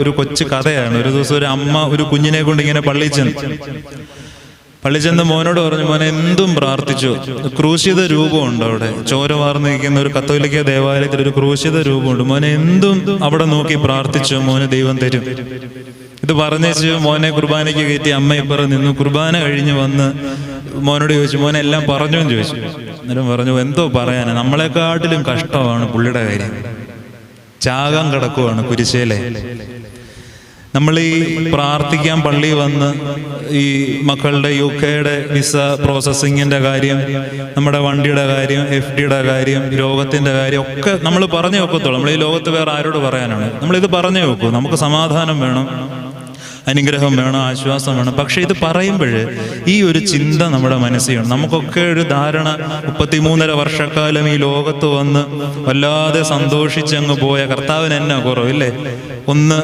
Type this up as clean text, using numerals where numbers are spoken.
ഒരു കൊച്ചു കഥയാണ്. ഒരു ദിവസം ഒരു അമ്മ ഒരു കുഞ്ഞിനെ കൊണ്ട് ഇങ്ങനെ പള്ളി ചെന്ന് മോനോട് പറഞ്ഞു, മോനെ എന്തും പ്രാർത്ഥിച്ചു, ക്രൂശിത രൂപമുണ്ട് അവിടെ, ചോര വാർന്ന് നിൽക്കുന്ന ഒരു കത്തോലിക്ക ദേവാലയത്തിൽ ഒരു ക്രൂശിത രൂപമുണ്ട്, മോനെ എന്തും അവിടെ നോക്കി പ്രാർത്ഥിച്ചു, മോനെ ദൈവം തരും. ഇത് പറഞ്ഞേച്ചു മോനെ കുർബാനയ്ക്ക് കയറ്റി അമ്മ ഇപ്പറ നിന്നു. കുർബാന കഴിഞ്ഞ് വന്ന് മോനോട് ചോദിച്ചു, മോനെ എല്ലാം പറഞ്ഞു എന്ന് ചോദിച്ചു. അന്നേരം പറഞ്ഞു, എന്തോ പറയാനാ, നമ്മളെക്കാട്ടിലും കഷ്ടമാണ് പുള്ളിയുടെ കാര്യം, ചാകാൻ കിടക്കുവാണ് കുരിശേലെ. നമ്മൾ ഈ പ്രാർത്ഥിക്കാൻ പള്ളി വന്ന് ഈ മക്കളുടെ UK-യുടെ വിസ പ്രോസസ്സിങ്ങിന്റെ കാര്യം, നമ്മുടെ വണ്ടിയുടെ കാര്യം, FD-യുടെ കാര്യം, രോഗത്തിന്റെ കാര്യം ഒക്കെ നമ്മൾ പറഞ്ഞു വെക്കത്തുള്ളൂ. നമ്മൾ ഈ ലോകത്ത് വേറെ ആരോട് പറയാനാണ്? നമ്മളിത് പറഞ്ഞു വെക്കൂ. നമുക്ക് സമാധാനം വേണം, അനുഗ്രഹം വേണം, ആശ്വാസം വേണം. പക്ഷെ ഇത് പറയുമ്പോൾ ഈ ഒരു ചിന്ത നമ്മുടെ മനസ്സിൽ വേണം. നമുക്കൊക്കെ ഒരു ധാരണ, 33.5 വർഷക്കാലം ഈ ലോകത്ത് വന്ന് വല്ലാതെ സന്തോഷിച്ചങ്ങ് പോയ കർത്താവിന് എന്നാ കുറവില്ലേ? ഒന്ന്